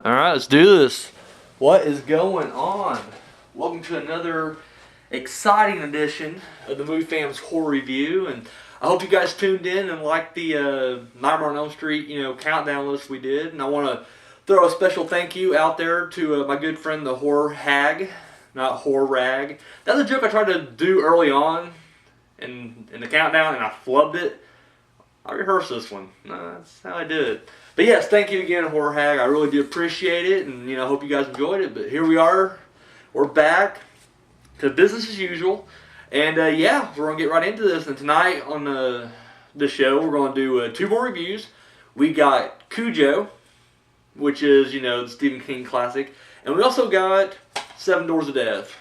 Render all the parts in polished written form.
Alright, let's do this. What is going on? Welcome to another exciting edition of the Movie Fam's Horror Review, and I hope you guys tuned in and liked the Nightmare on Elm Street, countdown list we did. And I want to throw a special thank you out there to my good friend, the Horror Hag, not Horror Rag. That's a joke I tried to do early on in the countdown, and I flubbed it. I rehearsed this one. That's how I did it. But yes, thank you again, Horror Hag. I really do appreciate it, and hope you guys enjoyed it. But here we are. We're back to business as usual. And yeah, we're going to get right into this. And tonight on the show, we're going to do 2 more reviews. We got Cujo, which is, the Stephen King classic. And we also got 7 Doors of Death,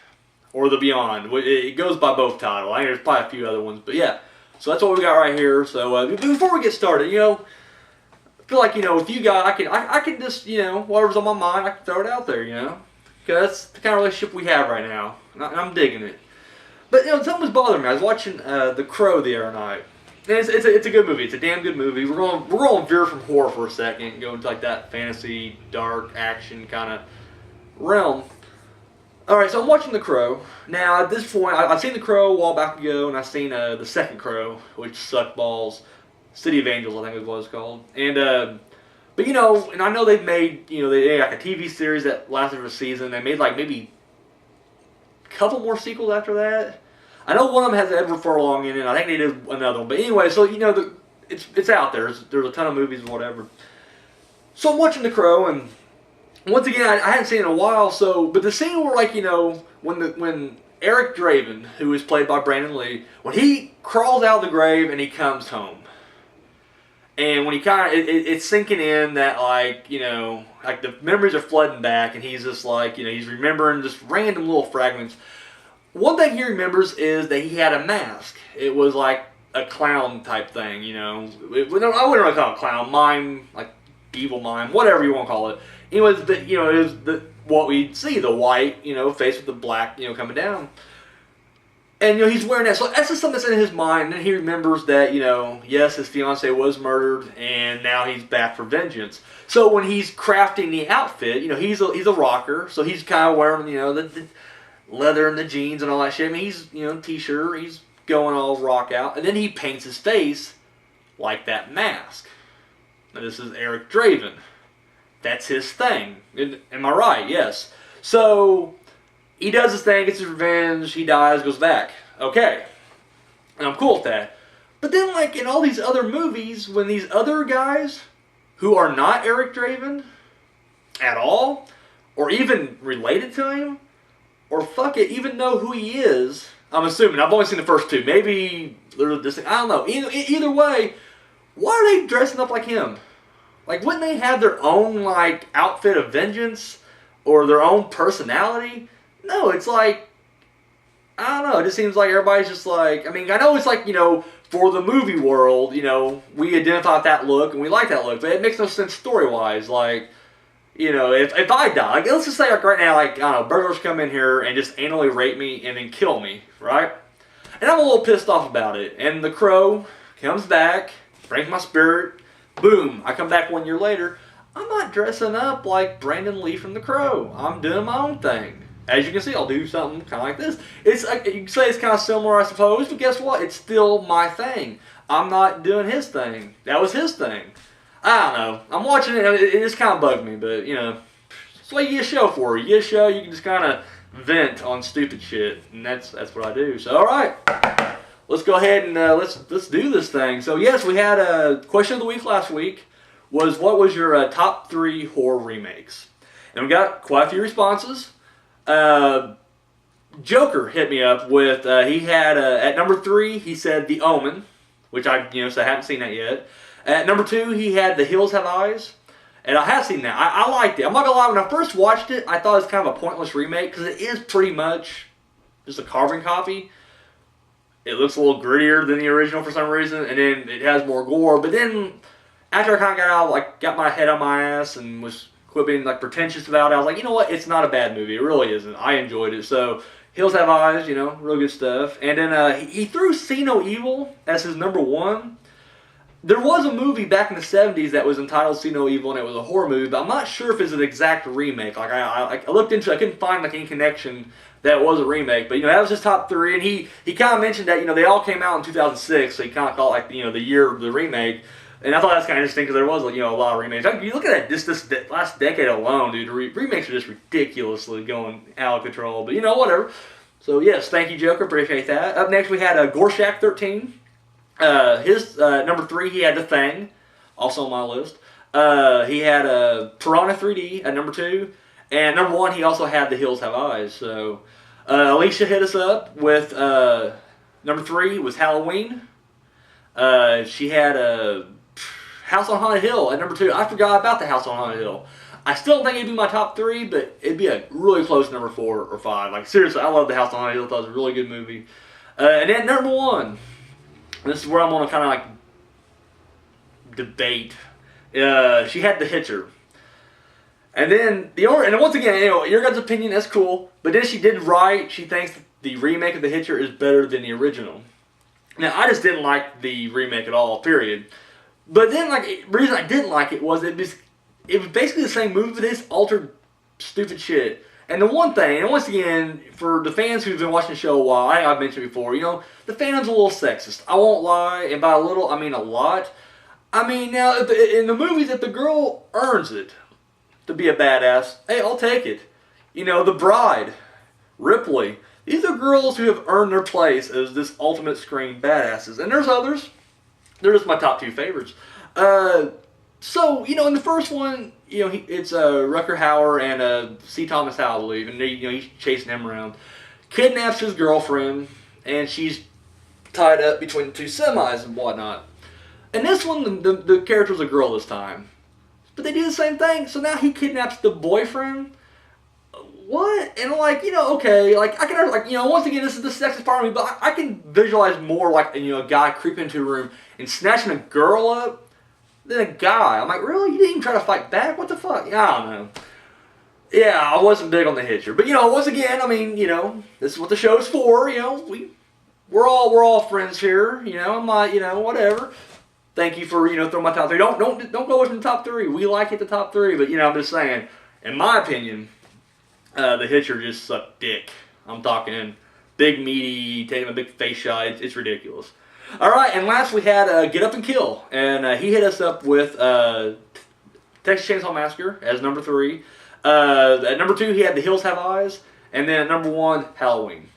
or The Beyond. It goes by both titles. I think there's probably a few other ones. But yeah, so that's what we got right here. So before we get started, I feel like, with you guys, I can just, whatever's on my mind, I can throw it out there, Because that's the kind of relationship we have right now. And I'm digging it. But, something was bothering me. I was watching The Crow the other night. And it's a good movie. It's a damn good movie. We're going to veer from horror for a second and go into like that fantasy, dark, action kind of realm. Alright, so I'm watching The Crow. Now, at this point, I've seen The Crow a while back ago, and I've seen the second Crow, which sucked balls. City of Angels, I think is what it's called. And, but and I know they've made, they had like a TV series that lasted for a season. They made like maybe a couple more sequels after that. I know one of them has Edward Furlong in it. I think they did another one. But anyway, so, it's out there. There's a ton of movies and whatever. So I'm watching The Crow, and once again, I hadn't seen it in a while, but the scene where, like, when Eric Draven, who is played by Brandon Lee, when he crawls out of the grave and he comes home, and when he it's sinking in that, like the memories are flooding back, and he's just like, he's remembering just random little fragments. One thing he remembers is that he had a mask. It was like a clown type thing, I wouldn't really call it clown, mime, like evil mime, whatever you want to call it. Anyways, it was what we see, the white, face with the black, coming down. And, he's wearing that. So that's just something that's in his mind. And he remembers that, yes, his fiancée was murdered, and now he's back for vengeance. So when he's crafting the outfit, he's a rocker. So he's kind of wearing, the leather and the jeans and all that shit. I mean, he's, t-shirt. He's going all rock out. And then he paints his face like that mask. Now, this is Eric Draven. That's his thing. Am I right? Yes. So he does his thing, gets his revenge, he dies, goes back. Okay. And I'm cool with that. But then, like, in all these other movies, when these other guys who are not Eric Draven at all, or even related to him, or even know who he is, I'm assuming, I've only seen the first 2, maybe they're this, I don't know. Either way, why are they dressing up like him? Like, wouldn't they have their own, like, outfit of vengeance, or their own personality? No, it's like, I don't know, it just seems like everybody's just like, I mean, I know it's like, for the movie world, we identify with that look, and we like that look, but it makes no sense story-wise. Like, if I die, like, let's just say, like, right now, like, I don't know, burglars come in here and just anally rape me and then kill me, right? And I'm a little pissed off about it, and the Crow comes back, brings my spirit, boom, I come back 1 year later, I'm not dressing up like Brandon Lee from The Crow. I'm doing my own thing. As you can see, I'll do something kind of like this. It's like, you can say it's kind of similar, I suppose, but guess what? It's still my thing. I'm not doing his thing. That was his thing. I don't know. I'm watching it, it just kind of bugged me, but, it's what you get a show for. You get a show, you can just kind of vent on stupid shit, and that's what I do. So, alright. Let's go ahead and let's do this thing. So, yes, we had a question of the week last week, was what was your top 3 horror remakes? And we got quite a few responses. Joker hit me up with, he had, at number 3, he said The Omen, which I haven't seen that yet. At number 2, he had The Hills Have Eyes, and I have seen that. I liked it. I'm not gonna lie, when I first watched it, I thought it was kind of a pointless remake, because it is pretty much just a carbon copy. It looks a little grittier than the original for some reason, and then it has more gore, but then, after I kind of got out, like, got my head on my ass, and was quit being like pretentious about it, I was like, you know what, it's not a bad movie, it really isn't. I enjoyed it. So Hills Have Eyes, real good stuff. And then he threw See No Evil as his number 1. there was a movie back in the 70s that was entitled See No Evil, and it was a horror movie, but I'm not sure if it's an exact remake. Like, I looked into it, I couldn't find, like, any connection that it was a remake, but, you know, that was his top 3, and he kind of mentioned that, you know, they all came out in 2006, so he kind of called, like, you know, the year of the remake, and I thought that's kind of interesting, because there was, you know, a lot of remakes. Like, you look at it, this last decade alone, dude, remakes are just ridiculously going out of control, but, you know, whatever. So, yes, thank you, Joker, appreciate that. Up next, we had Gorshak 13. His number 3, he had The Thing, also on my list. He had Piranha 3D at number 2, and number 1 he also had The Hills Have Eyes. So Alicia hit us up with number 3 was Halloween. She had House on Haunted Hill at number 2. I forgot about the House on Haunted Hill. I still don't think it'd be my top 3, but it'd be a really close number 4 or 5. Like, seriously, I love the House on Haunted Hill. I thought it was a really good movie. And then number 1. This is where I'm gonna kind of like debate. She had The Hitcher, and then and once again, you know, your guys' opinion, that's cool. But then she did write. She thinks the remake of The Hitcher is better than the original. Now, I just didn't like the remake at all. Period. But then, like, the reason I didn't like it was it was basically the same movie, but it's altered stupid shit. And the one thing, and once again, for the fans who've been watching the show a while, I've mentioned before, you know, the fandom's a little sexist. I won't lie, and by a little, I mean a lot. I mean, now, in the movies, if the girl earns it to be a badass, hey, I'll take it. You know, The Bride, Ripley, these are girls who have earned their place as this ultimate screen badasses. And there's others. They're just my top 2 favorites. So, you know, in the first one, you know, it's Rutger Hauer and C. Thomas Howell, I believe, and you know, he's chasing him around. Kidnaps his girlfriend, and she's tied up between 2 semis and whatnot. And this one, the character's a girl this time. But they do the same thing, so now he kidnaps the boyfriend. What? And like, you know, okay, like, I can, like, you know, once again, this is the sexist part of me, but I can visualize more like, you know, a guy creeping into a room and snatching a girl up than a guy. I'm like, really? You didn't even try to fight back? What the fuck? I don't know. Yeah, I wasn't big on The Hitcher. But, you know, once again, I mean, you know, this is what the show's for, you know, we're all friends here, you know, I'm not, you know, whatever. Thank you for, you know, throwing my top 3. Don't go away from the top 3. We like it, the top 3, but, you know, I'm just saying, in my opinion, The Hitcher just sucked dick. I'm talking big, meaty, taking a big face shot. It's ridiculous. All right, and last we had Get Up and Kill, and he hit us up with Texas Chainsaw Massacre as number 3. At number 2, he had The Hills Have Eyes, and then at number 1, Halloween.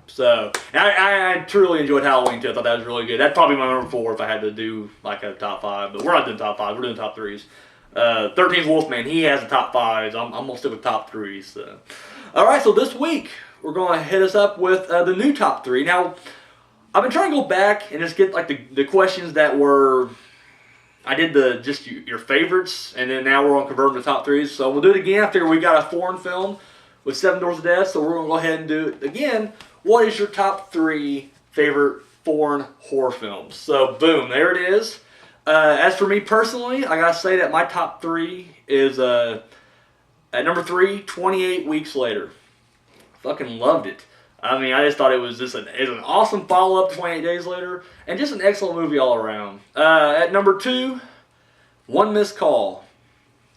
So, I truly enjoyed Halloween too. I thought that was really good. That's probably my number 4 if I had to do like a top 5, but we're not doing top 5. We're doing top 3s. 13's Wolfman, he has the top 5s. I'm gonna stick with top 3s. So. All right, so this week we're gonna hit us up with the new top 3. Now, I've been trying to go back and just get like the questions that were. I did just your favorites, and then now we're on convert to top 3s. So we'll do it again. I figure we got a foreign film with 7 Doors of Death, so we're gonna go ahead and do it again. What is your top 3 favorite foreign horror films? So boom, there it is. As for me personally, I gotta say that my top 3 is at number 3, 28 Weeks Later. Fucking loved it. I mean, I just thought it was just an awesome follow-up to 28 Days Later, and just an excellent movie all around. At number 2, One Missed Call.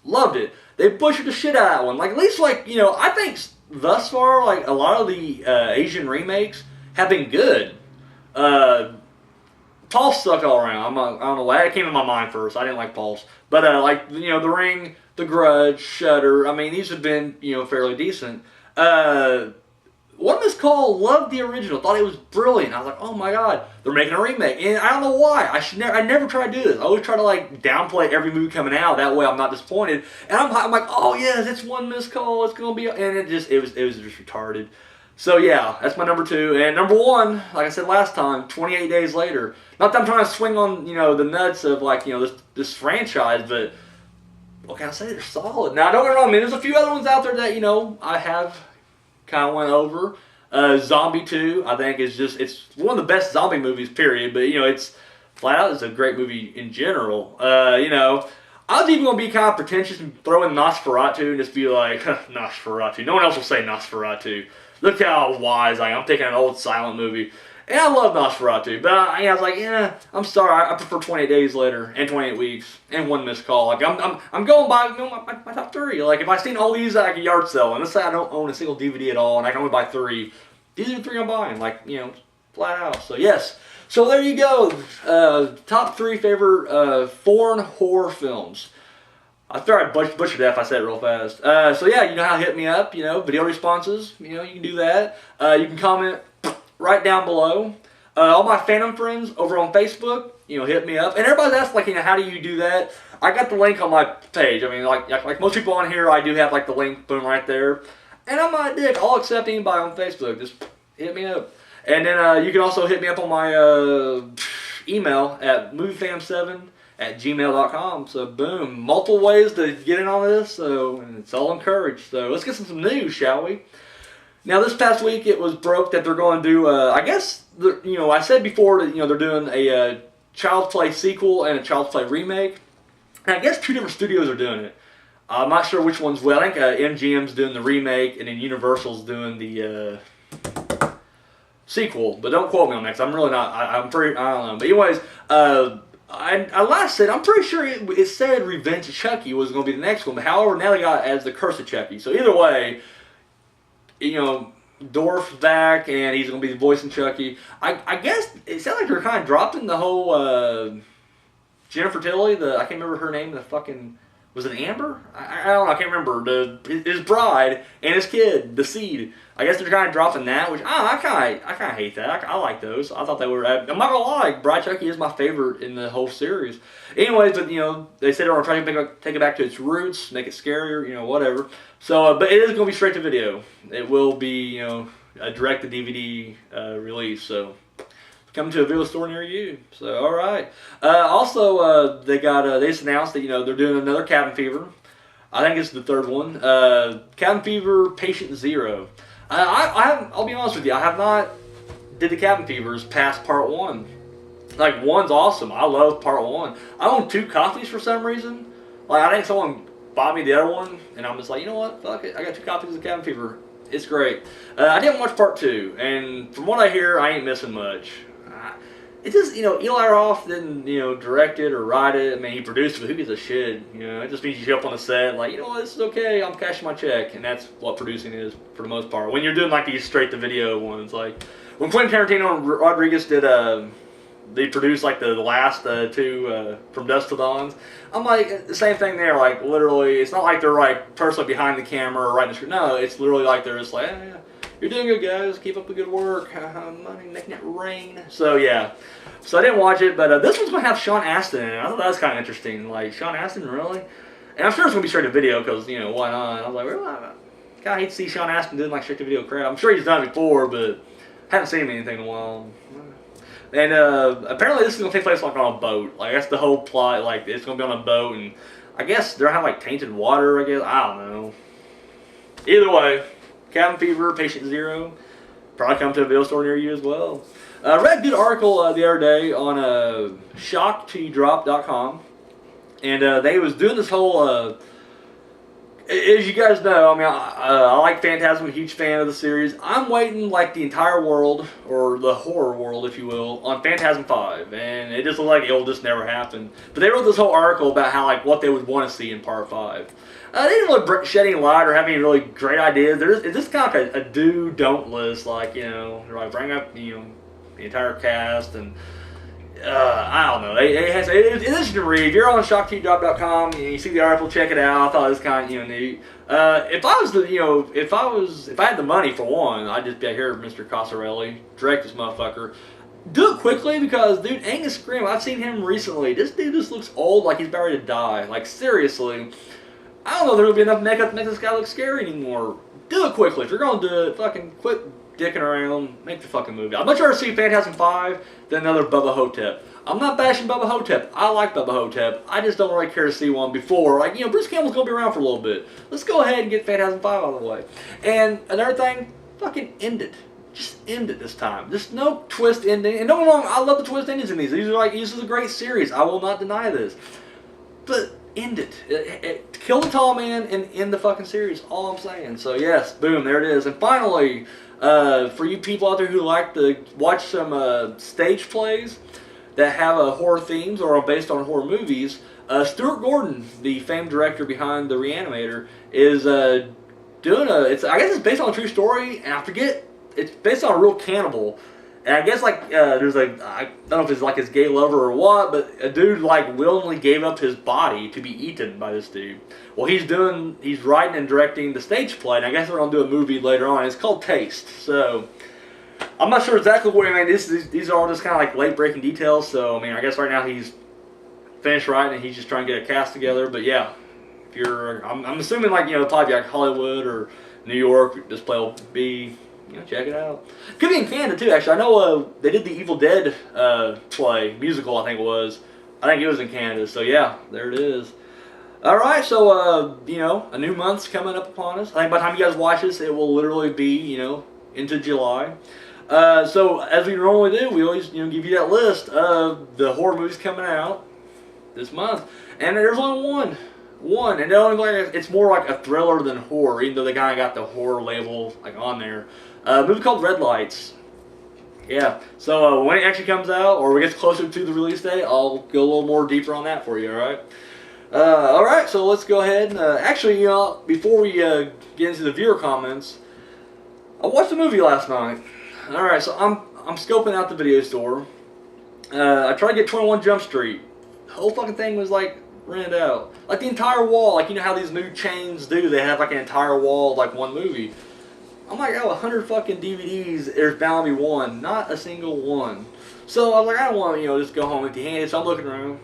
Loved it. They butchered the shit out of that one. Like, at least, like, you know, I think thus far, like, a lot of the Asian remakes have been good. Pulse sucked all around. I don't know why. That came to my mind first. I didn't like Pulse. But, like, you know, The Ring, The Grudge, Shudder, I mean, these have been, you know, fairly decent. One Missed Call, loved the original. Thought it was brilliant. I was like, oh my god, they're making a remake. And I don't know why. I never try to do this. I always try to, like, downplay every movie coming out. That way I'm not disappointed. And I'm like, oh yes, it's One Missed Call. It's gonna be, and it was just retarded. So yeah, that's my number 2. And number 1, like I said last time, 28 Days Later. Not that I'm trying to swing on, you know, the nuts of, like, you know, this franchise, but what can I say? They're solid. Now, don't get me wrong, I mean, there's a few other ones out there that, you know, I have kind of went over. Zombie 2, I think, is just, it's one of the best zombie movies, period. But, you know, it's flat out, it's a great movie in general. You know, I was even going to be kind of pretentious and throw in Nosferatu and just be like, Nosferatu. No one else will say Nosferatu. Look how wise I am. I'm taking an old silent movie. And I love Nosferatu, but I was like, yeah, I'm sorry, I prefer 28 Days Later and 28 Weeks and One Missed Call. Like I'm going by my top three. Like if I seen all these at like a yard sale, and let's say I don't own a single DVD at all, and I can only buy three, these are the three I'm buying. Like flat out. So yes. So there you go. Top three favorite foreign horror films. I thought I butchered that if I said it real fast. So yeah, you know how to hit me up. Video responses. You can do that. You can comment right down below. All my fandom friends over on Facebook, hit me up. And everybody's asking, like, how do you do that? I got the link on my page. I mean, like most people on here, I do have like the link, boom, right there. And I'm not a dick. I'll accept anybody on Facebook. Just hit me up. And then you can also hit me up on my email at moviefam7@gmail.com. So boom, multiple ways to get in on this. So and it's all encouraged. So let's get some news, shall we? Now, this past week, it was broke that they're going to do, I guess, I said before that, they're doing a Child's Play sequel and a Child's Play remake. And I guess two different studios are doing it. I'm not sure which one's well. I think MGM's doing the remake, and then Universal's doing the sequel. But don't quote me on that, 'cause I'm really not, I'm pretty, I don't know. But anyways, I last said, I'm pretty sure it said Revenge of Chucky was going to be the next one. But however, now they got it as The Curse of Chucky. So either way, Dorf's back, and he's going to be voicing Chucky. I guess it sounds like they're kind of dropping the whole Jennifer Tilly, I can't remember her name, was it Amber? I don't know, I can't remember. His bride and his kid, the Seed. I guess they're kind of dropping that, which I kind of hate that. I like those. I thought they were. I'm not gonna lie, Bride Chucky is my favorite in the whole series. Anyways, but they said they're trying to take it back to its roots, make it scarier, whatever. So, but it is gonna be straight to video. It will be, a direct to DVD release. So, come to a video store near you. So, all right. Also, they just announced that they're doing another Cabin Fever. I think it's the third one. Cabin Fever Patient Zero. I'll be honest with you, I have not did the Cabin Fevers past part one. Like, one's awesome. I love part one. I own 2 copies for some reason. Like, I think someone bought me the other one, and I'm just like, you know what? Fuck it. I got 2 copies of Cabin Fever. It's great. I didn't watch part 2, and from what I hear, I ain't missing much. It's just, Eli Roth didn't, direct it or write it. I mean, he produced it, but who gives a shit? It just means you show up on the set, like, this is okay, I'm cashing my check. And that's what producing is, for the most part. When you're doing, like, these straight-to-video ones, like, when Quentin Tarantino and Rodriguez did, they produced, like, the last 2, From Dusk Till Dawn, I'm like, the same thing there, like, literally, it's not like they're, like, personally behind the camera or writing the script. No, it's literally like they're just like, yeah. You're doing good, guys. Keep up the good work. Money making it rain. So, yeah. So, I didn't watch it, but this one's going to have Sean Astin in it. I thought that was kind of interesting. Like, Sean Astin, really? And I'm sure it's going to be straight to video because, why not? And I was like, really? I kind of hate to see Sean Astin doing, like, straight to video crap. I'm sure he's done it before, but haven't seen him in anything in a while. And apparently this is going to take place, like, on a boat. Like, that's the whole plot. Like, it's going to be on a boat, and I guess they're going to have, like, tainted water, I guess. I don't know. Either way. Cabin Fever, Patient Zero, probably come to a video store near you as well. I read a good article the other day on shocktodrop.com, and they was doing this whole, as you guys know, I mean, I like Phantasm, I'm a huge fan of the series. I'm waiting, like, the entire world, or the horror world, if you will, on Phantasm 5, and it just looked like it'll just never happen. But they wrote this whole article about how, like, what they would want to see in Part 5. They didn't really shed any light or have any really great ideas. It's just kind of like a do-don't list, like, they're like, bring up, the entire cast, and I don't know. It's interesting to read. If you're on shocktodrop.com and you see the article, check it out. I thought it was kind of neat. If I had the money for one, I'd just be out here, Mr. Cosarelli, direct this motherfucker. Do it quickly because, dude, Angus Scrimm, I've seen him recently. This dude just looks old, like he's about ready to die. Like, seriously. I don't know if there will be enough makeup to make this guy look scary anymore. Do it quickly. If you're going to do it, fucking quit dicking around. Make the fucking movie. I'd much rather see Phantasm 5 than another Bubba Hotep. I'm not bashing Bubba Hotep. I like Bubba Hotep. I just don't really care to see one before. Like, Bruce Campbell's going to be around for a little bit. Let's go ahead and get Phantasm 5 out of the way. And another thing, fucking end it. Just end it this time. Just no twist ending. And don't get me wrong, I love the twist endings in these. This is a great series. I will not deny this. But end it. Kill the tall man and end the fucking series. All I'm saying. So yes, boom, there it is. And finally, for you people out there who like to watch some stage plays that have horror themes or are based on horror movies, Stuart Gordon, the famed director behind The Reanimator, is doing I guess it's based on a true story, and I forget. It's based on a real cannibal. And I guess like there's I don't know if it's like his gay lover or what, but a dude like willingly gave up his body to be eaten by this dude. Well, he's writing and directing the stage play, and I guess they're gonna do a movie later on. It's called Taste. So I'm not sure exactly what. I mean, these are all just kind of like late breaking details. So I mean, I guess right now he's finished writing and he's just trying to get a cast together. But yeah, if I'm assuming like probably like Hollywood or New York, this play will be. Check it out. Could be in Canada too, actually. I know they did the Evil Dead play, musical, I think it was. I think it was in Canada. So yeah, there it is. Alright, so, a new month's coming up upon us. I think by the time you guys watch this, it will literally be, into July. So, as we normally do, we always, give you that list of the horror movies coming out this month. And there's only one, and it's more like a thriller than horror, even though they kind of got the horror label like on there. A movie called Red Lights. Yeah, so when it actually comes out, or we get closer to the release date, I'll go a little more deeper on that for you, alright? Alright, so let's go ahead and, actually, before we get into the viewer comments, I watched a movie last night. Alright, so I'm scoping out the video store. I tried to get 21 Jump Street. The whole fucking thing was like rented out. Like the entire wall, like how these new chains do, they have like an entire wall of like one movie. I'm like, 100 fucking DVDs, there's bound to be one. Not a single one. So I was like, I don't want to, just go home empty-handed, so I'm looking around.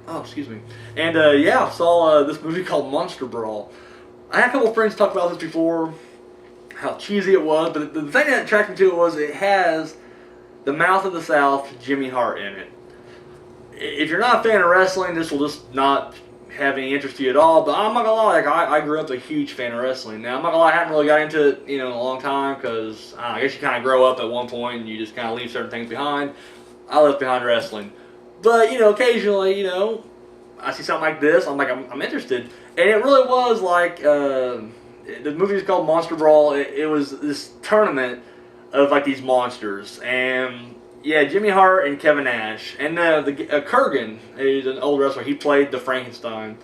Oh, excuse me. And yeah, I saw this movie called Monster Brawl. I had a couple of friends talk about this before, how cheesy it was, but the thing that attracted me to it was it has the Mouth of the South, Jimmy Hart in it. If you're not a fan of wrestling, this will just not have any interest to you at all, but I'm not gonna lie, like I grew up a huge fan of wrestling. Now I'm not gonna lie, I haven't really got into it, in a long time, because I guess you kind of grow up at one point and you just kind of leave certain things behind. I left behind wrestling, but occasionally, I see something like this, I'm like, I'm interested, and it really was like the movie is called Monster Brawl. It was this tournament of like these monsters, and yeah, Jimmy Hart and Kevin Nash. And Kurgan, who's an old wrestler, he played the Frankenstein,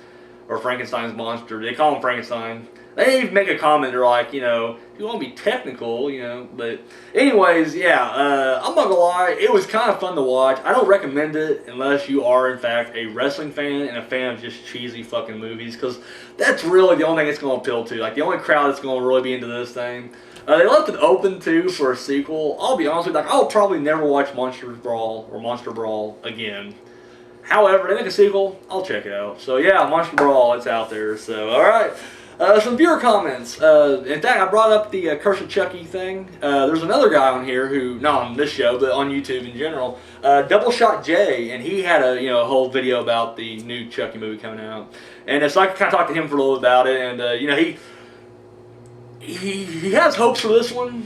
or Frankenstein's monster. They call him Frankenstein. They even make a comment, they're like, if you want to be technical, but anyways, yeah, I'm not gonna lie, it was kind of fun to watch. I don't recommend it unless you are, in fact, a wrestling fan and a fan of just cheesy fucking movies, because that's really the only thing it's going to appeal to. Like, the only crowd that's going to really be into this thing. They left it open, too, for a sequel. I'll be honest with you, I'll probably never watch Monster Brawl again. However, they make a sequel, I'll check it out. So, yeah, Monster Brawl, it's out there. So, alright. Some viewer comments. In fact, I brought up the Curse of Chucky thing. There's another guy on here who, not on this show, but on YouTube in general, Double Shot Jay, and he had a whole video about the new Chucky movie coming out. And so I kind of talked to him for a little bit about it, and he has hopes for this one,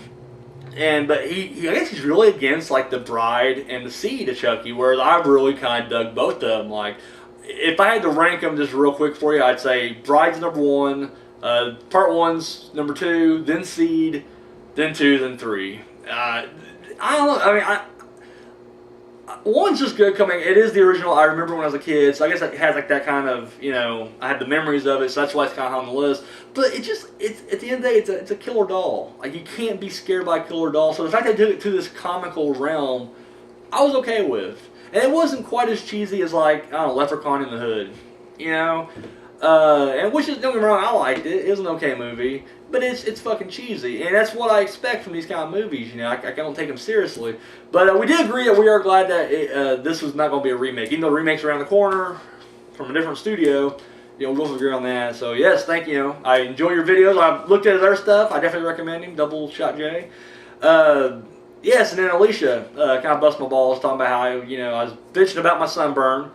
but I guess he's really against like the Bride and the Seed of Chucky, whereas I really kind of dug both of them. Like, if I had to rank them just real quick for you, I'd say Bride's number 1, Part 1's number 2, then Seed, then 2, then 3. I don't know. I mean, one's just good coming. It is the original. I remember when I was a kid, so I guess it has like that kind of, I had the memories of it, so that's why it's kind of on the list. But it's at the end of the day, it's a killer doll. Like, you can't be scared by a killer doll. So the fact they took it to this comical realm, I was okay with. And it wasn't quite as cheesy as like, I don't know, Leprechaun in the Hood, and which is, don't get me wrong, I liked it. It was an okay movie, but it's fucking cheesy, and that's what I expect from these kind of movies. I don't take them seriously. But we did agree that we are glad that this was not going to be a remake, even though the remake's around the corner from a different studio. We both agree on that. So yes, thank you. I enjoy your videos. I've looked at his other stuff. I definitely recommend him. Double Shot Jay. Yes, and then Alicia kind of bust my balls talking about how I was bitching about my sunburn,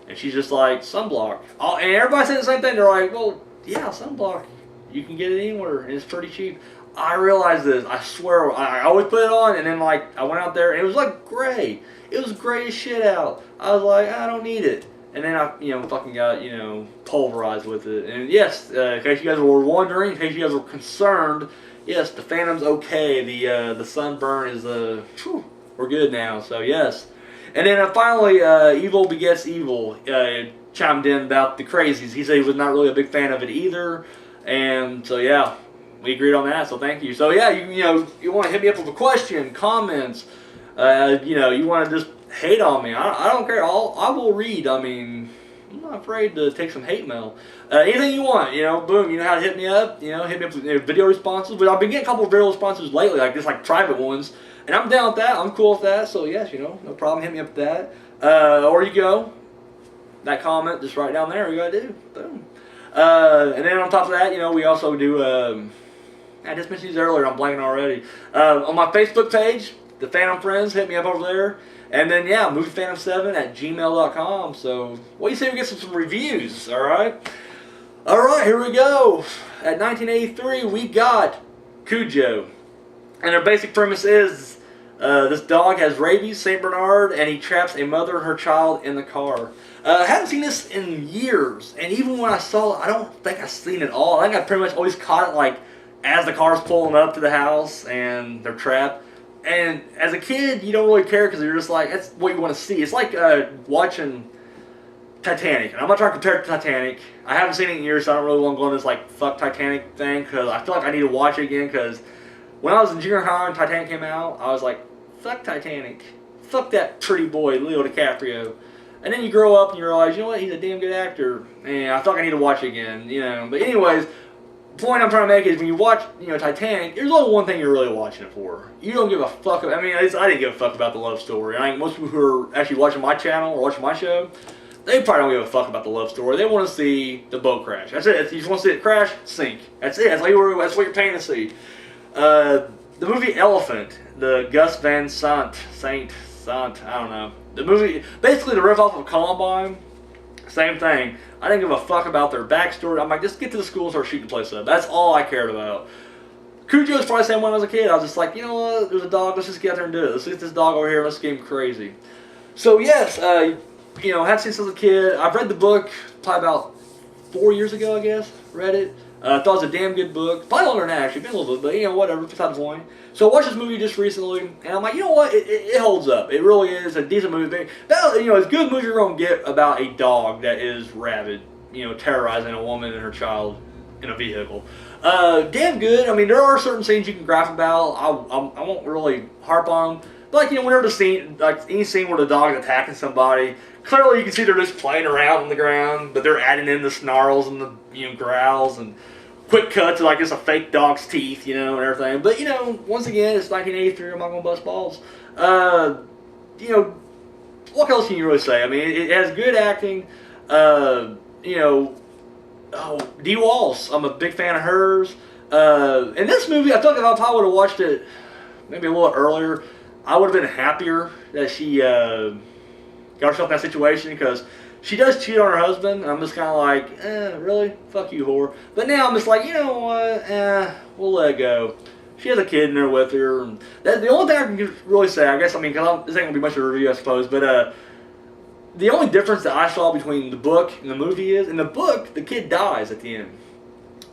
and she's just like, sunblock. And everybody said the same thing. They're like, well, yeah, sunblock. You can get it anywhere, and it's pretty cheap. I realized this. I swear, I always put it on, and then like I went out there, and it was like gray. It was gray as shit out. I was like, I don't need it. And then I, fucking got, pulverized with it. And yes, in case you guys were wondering, in case you guys were concerned, yes, the Phantom's okay. The sunburn is, we're good now. So yes. And then finally, Evil Begets Evil chimed in about the crazies. He said he was not really a big fan of it either. And so yeah, we agreed on that. So thank you. So yeah, you want to hit me up with a question, comments. You want to just hate on me. I don't care. I will read. I mean, I'm not afraid to take some hate mail. Anything you want, boom, you know how to hit me up. Hit me up with video responses. But I've been getting a couple of video responses lately, like just like private ones. And I'm down with that. I'm cool with that. So yes, no problem. Hit me up with that. Or you go, that comment just right down there. You gotta do. Boom. And then on top of that, we also do. I just mentioned these earlier. I'm blanking already. On my Facebook page, the Phantom Friends, hit me up over there. And then yeah, moviephantom7@gmail.com. So what do you say we get some reviews? All right. All right. Here we go. At 1983, we got Cujo. And their basic premise is this dog has rabies, St. Bernard, and he traps a mother and her child in the car. I haven't seen this in years, and even when I saw it, I don't think I've seen it all. I think I pretty much always caught it like as the car's pulling up to the house and they're trapped. And as a kid, you don't really care because you're just like, that's what you want to see. It's like watching Titanic. And I'm not trying to compare it to Titanic. I haven't seen it in years, so I don't really want to go on this like fuck Titanic thing because I feel like I need to watch it again because when I was in junior high and Titanic came out, I was like, fuck Titanic. Fuck that pretty boy, Leo DiCaprio. And then you grow up and you realize, you know what, he's a damn good actor. And I feel like I need to watch it again, But anyways, the point I'm trying to make is when you watch, Titanic, there's only one thing you're really watching it for. You don't give a fuck about, I didn't give a fuck about the love story. I think most people who are actually watching my channel or watching my show, they probably don't give a fuck about the love story. They want to see the boat crash. That's it. You just want to see it crash, sink. That's it. That's what you're paying to see. The movie Elephant, the Gus Van Sant, I don't know. The movie, basically the riff-off of Columbine, same thing. I didn't give a fuck about their backstory. I'm like, just get to the school and start shooting the place up. That's all I cared about. Cujo is probably the same when I was a kid. I was just like, you know what, there's a dog, let's just get out there and do it. Let's get this dog over here, let's get him crazy. So yes, haven't seen this as a kid. I've read the book probably about 4 years ago, I guess. Read it. Thought it was a damn good book. Probably longer than that, actually. Been a little bit, but whatever. Besides the point. So I watched this movie just recently, and I'm like, you know what? It holds up. It really is a decent movie. It's a good movie you're gonna get about a dog that is rabid, terrorizing a woman and her child in a vehicle. Damn good. There are certain scenes you can graph about. I won't really harp on. But whenever the scene, like any scene where the dog is attacking somebody, clearly you can see they're just playing around on the ground, but they're adding in the snarls and the growls and quick cuts of like it's a fake dog's teeth, and everything. But once again, it's 1983. I'm not gonna bust balls. What else can you really say? It has good acting. Dee Walls. I'm a big fan of hers. In this movie, I feel like if I probably would have watched it maybe a little earlier, I would have been happier that she got herself in that situation because she does cheat on her husband, and I'm just kind of like, really? Fuck you, whore. But now I'm just like, you know what? We'll let it go. She has a kid in there with her. And that's the only thing I can really say, I guess, because this ain't going to be much of a review, I suppose, but the only difference that I saw between the book and the movie is, in the book, the kid dies at the end.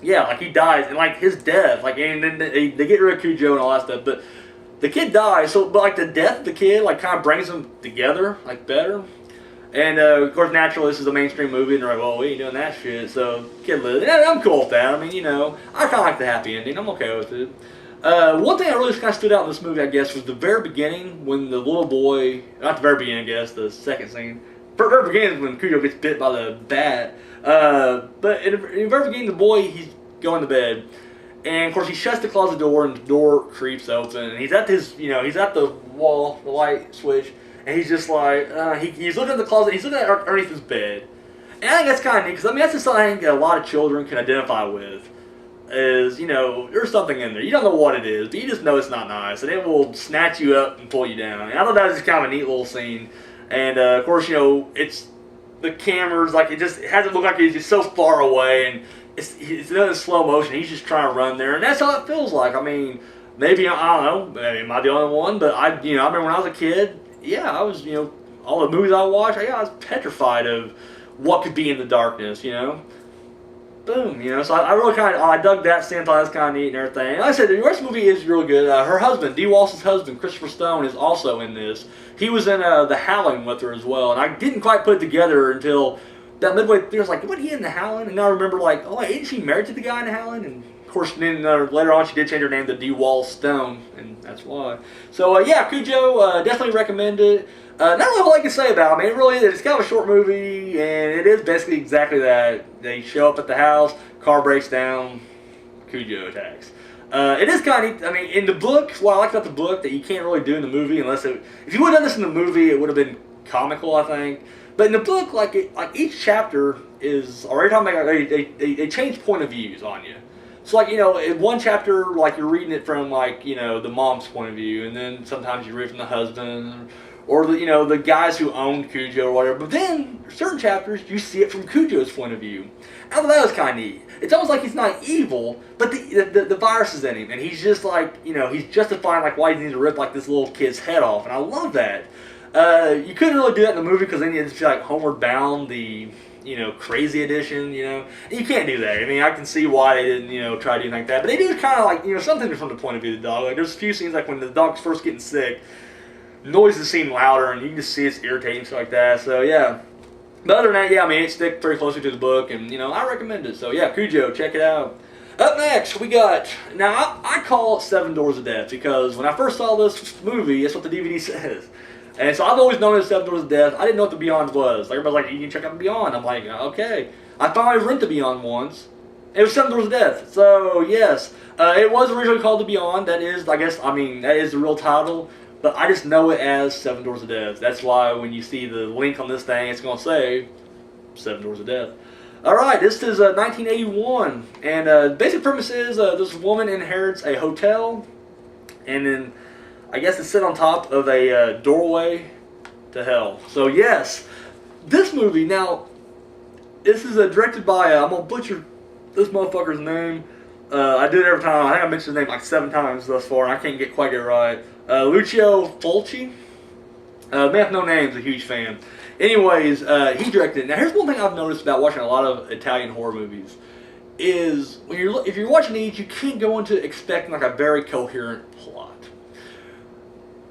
Yeah, like he dies, and like his death, like, and then they get rid of Cujo and all that stuff, but the kid dies, but like the death of the kid, like kind of brings them together, like better. And of course, naturally, this is a mainstream movie, and they're like, well, we ain't doing that shit, so kid lives. And I'm cool with that. I kind of like the happy ending. I'm okay with it. One thing that really kind of stood out in this movie, I guess, was the very beginning when the little boy, not the very beginning, I guess, the second scene. The very beginning is when Cujo gets bit by the bat. But in the very beginning, the boy, he's going to bed. And of course, he shuts the closet door, and the door creeps open. And he's at he's at the wall, the light switch. And he's just like, he's looking at the closet, he's looking at underneath his bed. And I think that's kind of neat, because that's just something that a lot of children can identify with. Is, there's something in there. You don't know what it is, but you just know it's not nice. And it will snatch you up and pull you down. And I thought that was just kind of a neat little scene. And of course, it's the cameras, like it hasn't looked like it's just so far away. And it's done in slow motion. He's just trying to run there. And that's how it feels like. Maybe, I don't know, maybe am I the only one? But I remember when I was a kid, yeah, I was, all the movies I watched, I was petrified of, what could be in the darkness, you know? Boom, you know. So I really I dug that scene, thought it was kind of neat and everything. And like I said, the rest of the movie is really good. Her husband, Dee Walsh's husband, Christopher Stone, is also in this. He was in The Howling with her as well, and I didn't quite put it together until that midway through. I was like, what, he in The Howling? And I remember like, oh, isn't she married to the guy in The Howling? And of course, then later on, she did change her name to Dee Walsh Stone, and that's why. So yeah, Cujo, definitely recommend it. Not really all I can say about it. I mean, it really is. It's kind of a short movie, and it is basically exactly that. They show up at the house, car breaks down, Cujo attacks. It is kind of neat. I mean, in the book, what I like about the book that you can't really do in the movie, unless if you would have done this in the movie, it would have been comical, I think. But in the book, like each chapter is, or every time they change point of views on you. So like, you know, in one chapter, like you're reading it from like, you know, the mom's point of view, and then sometimes you read from the husband, or the, you know, the guys who owned Cujo or whatever. But then certain chapters you see it from Cujo's point of view. I thought that was kind of neat. It's almost like he's not evil, but the virus is in him, and he's just like, you know, he's justifying like why he needs to rip like this little kid's head off, and I love that. You couldn't really do that in the movie because then you'd just be like Homeward Bound, the, you know, crazy edition, you know. And you can't do that. I mean, I can see why they didn't, you know, try to do like that. But they do kind of like, you know, something from the point of view of the dog. Like there's a few scenes like when the dog's first getting sick, noises seem louder, and you can just see it's irritating, stuff like that. So yeah. But other than that, yeah, I mean, it sticks pretty closely to the book, and you know, I recommend it. So yeah, Cujo, check it out. Up next, we got, now I call it Seven Doors of Death because when I first saw this movie, that's what the DVD says. And so I've always known it as Seven Doors of Death. I didn't know what the Beyond was. Like everybody's like, you can check out the Beyond. I'm like, okay. I finally rented the Beyond once. It was Seven Doors of Death. So yes, it was originally called the Beyond. That is, I guess, I mean, that is the real title. But I just know it as Seven Doors of Death. That's why when you see the link on this thing, it's going to say Seven Doors of Death. Alright, this is 1981. And basic premise is this woman inherits a hotel. And then, I guess it's sit on top of a doorway to hell. So yes, this movie, now, this is directed by, I'm going to butcher this motherfucker's name. I do it every time. I think I mentioned his name like 7 times thus far, and I can't quite get it right. Lucio Fulci. Man with no name's a huge fan. Anyways, he directed it. Now here's one thing I've noticed about watching a lot of Italian horror movies. Is when if you're watching these, you can't go into expecting like a very coherent plot.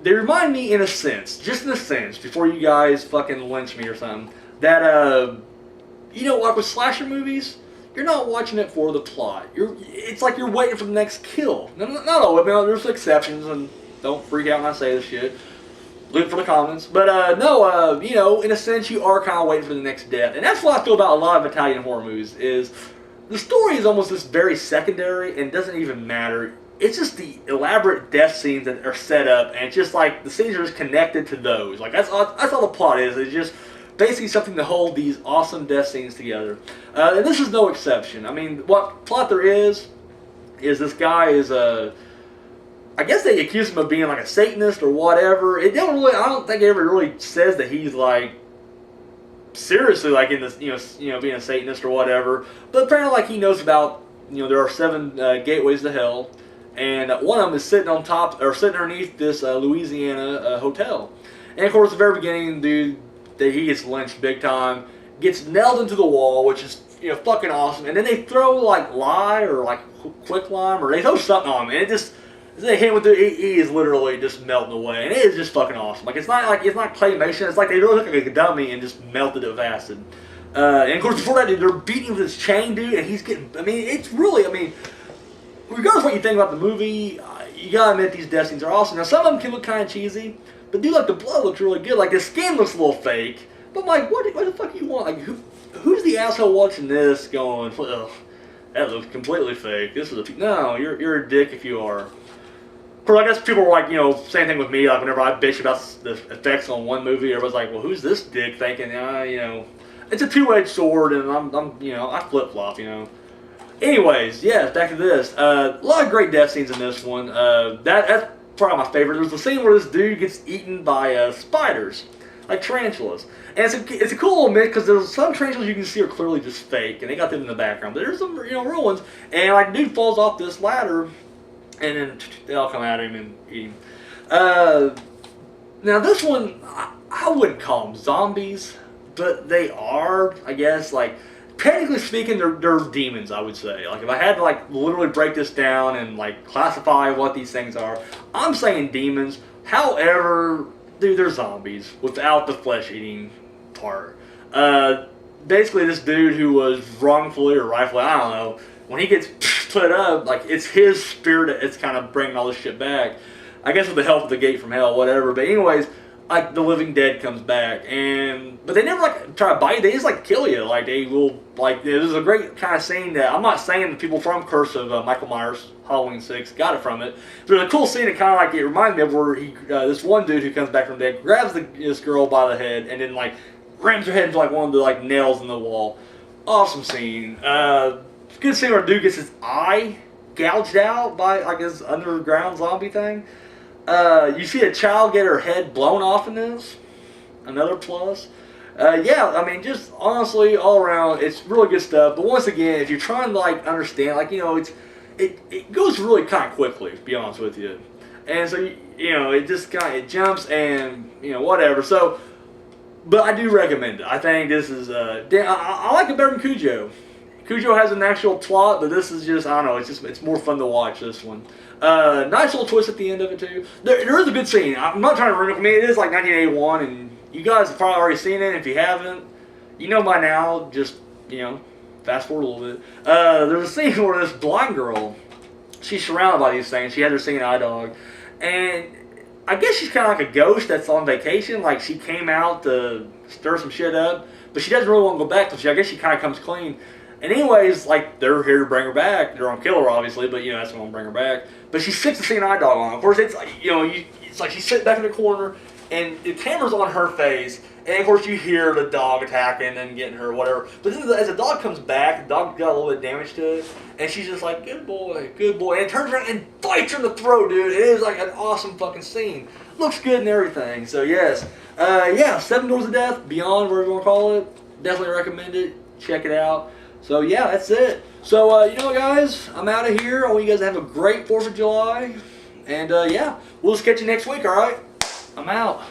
They remind me in a sense, just in a sense, before you guys fucking lynch me or something, that you know, like with slasher movies, you're not watching it for the plot. It's like you're waiting for the next kill. Not all of it. There's exceptions, and don't freak out when I say this shit. Look for the comments. But no, you know, in a sense, you are kind of waiting for the next death, and that's what I feel about a lot of Italian horror movies. Is the story is almost just very secondary and doesn't even matter. It's just the elaborate death scenes that are set up, and it's just like the scenes are just connected to those. Like that's all the plot is. It's just basically something to hold these awesome death scenes together. And this is no exception. I mean, what plot there is this guy is I guess they accuse him of being like a Satanist or whatever. I don't think it ever really says that he's like seriously like in this, you know, being a Satanist or whatever. But apparently, like he knows about, you know, there are 7 gateways to hell, and one of them is sitting on top or sitting underneath this Louisiana hotel. And of course, at the very beginning, dude, he gets lynched big time, gets nailed into the wall, which is, you know, fucking awesome. And then they throw like lye or like quicklime, or they throw something on him, and it just, they hit him with he is literally just melting away, and it is just fucking awesome. Like it's not claymation. It's like they really look like a dummy and just melted it with acid. And of course, before that, dude, they're beating him with this chain, dude, and he's getting. I mean, it's really. I mean, regardless of what you think about the movie, you gotta admit these death scenes are awesome. Now, some of them can look kind of cheesy, but dude, like the blood looks really good. Like the skin looks a little fake, but I'm like, what the fuck you want? Like, who's the asshole watching this going, well, that looks completely fake. This is no, you're a dick if you are. Of course, I guess people were like, you know, same thing with me. Like whenever I bitch about the effects on one movie, everybody's like, well, who's this dick thinking, you know, it's a two-edged sword, and I'm, you know, I flip-flop, you know. Anyways, yeah, back to this. A lot of great death scenes in this one. That's probably my favorite. There's the scene where this dude gets eaten by spiders, like tarantulas. And it's a cool little mix because there's some tarantulas you can see are clearly just fake, and they got them in the background. But there's some, you know, real ones. And like, dude falls off this ladder, and then they all come at him and eat him. Now this one, I wouldn't call them zombies, but they are, I guess, like, technically speaking, they're demons, I would say. Like, if I had to, like, literally break this down and, like, classify what these things are, I'm saying demons. However, dude, they're zombies without the flesh-eating part. Basically, this dude who was wrongfully or rightfully, I don't know, when he gets put up, like, it's his spirit that's kind of bringing all this shit back. I guess with the help of the gate from hell, whatever. But anyways, like, the living dead comes back, but they never, like, try to bite you. They just, like, kill you. Like, they will, like, there's a great kind of scene that, I'm not saying the people from Curse of Michael Myers, Halloween 6, got it from it. But there's a cool scene that kind of, like, it reminds me of where this one dude who comes back from the dead grabs this girl by the head and then, like, rams her head into, like, one of the, like, nails in the wall. Awesome scene. Good scene where a dude gets his eye gouged out by, like, his underground zombie thing. You see a child get her head blown off in this. Another plus. Yeah, I mean, just honestly, all around, it's really good stuff. But once again, if you're trying to, like, understand, like, you know, it goes really kind of quickly, to be honest with you. And so, you know, it just kind of, it jumps and, you know, whatever. So, but I do recommend it. I think this is, I like it better than Cujo. Cujo has an actual plot, but this is just, I don't know, it's more fun to watch, this one. Nice little twist at the end of it, too. There is a good scene. I'm not trying to ruin it for me. It is like 1981, and you guys have probably already seen it. If you haven't, you know by now, just, you know, fast forward a little bit. There's a scene where this blind girl, she's surrounded by these things. She has her singing eye dog, and I guess she's kind of like a ghost that's on vacation. Like, she came out to stir some shit up, but she doesn't really want to go back, so I guess she kind of comes clean. And anyways, like, they're here to bring her back. They're gonna kill her, obviously, but, you know, that's gonna bring her back. But she sticks the singing eye dog on. Of course, it's like, you know, it's like she's sitting back in the corner, and the camera's on her face, and of course you hear the dog attacking and getting her, whatever. But then as the dog comes back, the dog got a little bit of damage to it, and she's just like, good boy, good boy. And it turns around and bites her in the throat, dude. It is like an awesome fucking scene. Looks good and everything. So, yes. Yeah, Seven Doors of Death, Beyond, whatever you want to call it. Definitely recommend it. Check it out. So, yeah, that's it. So, you know what, guys? I'm out of here. I want you guys to have a great 4th of July. And, yeah, we'll just catch you next week, all right? I'm out.